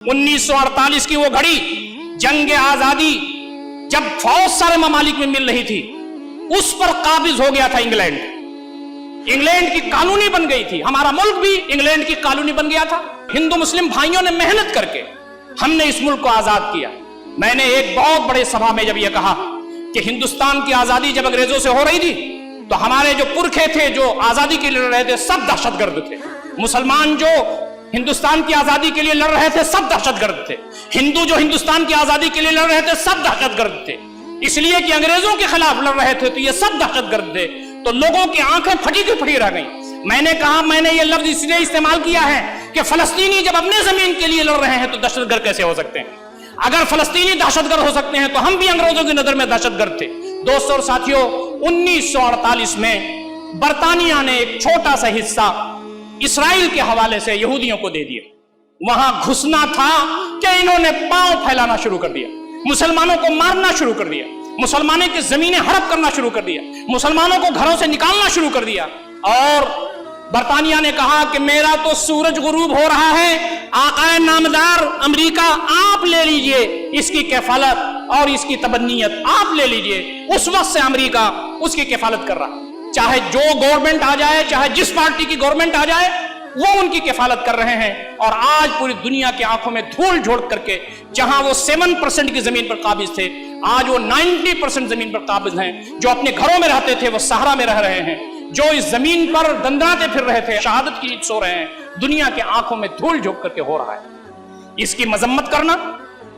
1948 की वो घड़ी जंग आजादी जब फौज सारे ममालिक में मिल रही थी, उस पर काबिज हो गया था इंग्लैंड की कॉलोनी बन गई थी। हमारा मुल्क भी इंग्लैंड की कॉलोनी बन गया था। हिंदू मुस्लिम भाइयों ने मेहनत करके हमने इस मुल्क को आजाद किया। मैंने एक बहुत बड़े सभा में जब यह कहा कि हिंदुस्तान की आजादी जब अंग्रेजों से हो रही थी तो हमारे जो पुरखे थे जो आजादी के लिए लड़ रहे थे सब दहशतगर्द थे। मुसलमान जो हिंदुस्तान की आजादी के लिए लड़ रहे थे सब दहशतगर्द थे। हिंदू जो हिंदुस्तान की आजादी के लिए लड़ रहे थे सब दहशतगर्द थे। इसलिए कि अंग्रेजों के खिलाफ लड़ रहे थे तो ये सब दहशतगर्द थे। तो लोगों की आंखें फटी की फटी रह गई। मैंने कहा, मैंने ये लफ्ज इसलिए इस्तेमाल किया है कि फलस्तीनी जब अपने जमीन के लिए लड़ रहे हैं तो दहशतगर्द कैसे हो सकते हैं? अगर फलस्तीनी दहशतगर्द हो सकते हैं तो हम भी अंग्रेजों की नजर में दहशतगर्द थे। दोस्तों और साथियों, 1948 में बरतानिया ने एक छोटा सा हिस्सा इसराइल के हवाले से यहूदियों को दे दिया। वहां घुसना था कि इन्होंने पांव फैलाना शुरू कर दिया, मुसलमानों को मारना शुरू कर दिया, मुसलमानों की जमीनें हड़प करना शुरू कर दिया, मुसलमानों को घरों से निकालना शुरू कर दिया। और बरतानिया ने कहा कि मेरा तो सूरज गुरूब हो रहा है, आकाए नामदार अमेरिका आप ले लीजिए इसकी किफालत और इसकी तबन्नियत आप ले लीजिए। उस वक्त से अमेरिका उसकी किफालत कर रहा, चाहे जो गवर्नमेंट आ जाए, चाहे जिस पार्टी की गवर्नमेंट आ जाए, वो उनकी किफालत कर रहे हैं। और आज पूरी दुनिया की आंखों में धूल झोंक करके जहां वो 7% की जमीन पर काबिज थे, आज वो 90% जमीन पर काबिज हैं। जो अपने घरों में रहते थे वो सहारा में रह रहे हैं, जो इस जमीन पर दंदनाते फिर रहे थे शहादत की नींद सो रहे हैं। दुनिया की आंखों में धूल झोंक करके हो रहा है। इसकी मजम्मत करना,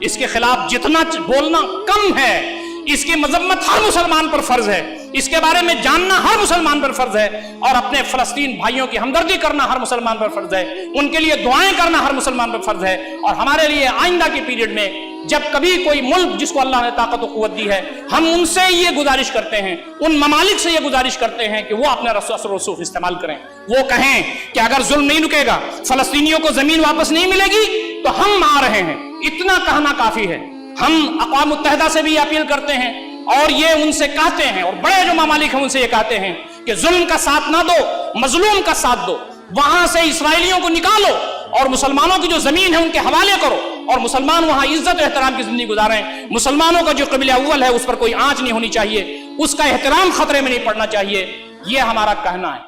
इसके खिलाफ जितना बोलना कम है। इसकी मजम्मत हर मुसलमान पर फर्ज है, इसके बारे में जानना हर मुसलमान पर फर्ज है, और अपने फलस्तीन भाइयों की हमदर्दी करना हर मुसलमान पर फर्ज है, उनके लिए दुआएं करना हर मुसलमान पर फर्ज है। और हमारे लिए आइंदा के पीरियड में जब कभी कोई मुल्क जिसको अल्लाह ने ताकत और कुव्वत दी है, हम उनसे ये गुजारिश करते हैं, उन ममालिक से ये गुजारिश करते हैं कि वो अपना रसूख इस्तेमाल करें। वो कहें कि अगर जुल्म नहीं रुकेगा, फलस्तीनियों को जमीन वापस नहीं मिलेगी तो हम आ रहे हैं। इतना कहना काफी है। हम अक़वाम मुत्तहिदा से भी अपील करते हैं और ये उनसे कहते हैं, और बड़े जो ममालिक हैं उनसे ये कहते हैं कि जुल्म का साथ ना दो, मजलूम का साथ दो। वहां से इसराइलियों को निकालो और मुसलमानों की जो जमीन है उनके हवाले करो, और मुसलमान वहां इज्जत और एहतराम की जिंदगी गुजारें। मुसलमानों का जो क़बीला अव्वल है उस पर कोई आंच नहीं होनी चाहिए, उसका एहतराम खतरे में नहीं पड़ना चाहिए। ये हमारा कहना है।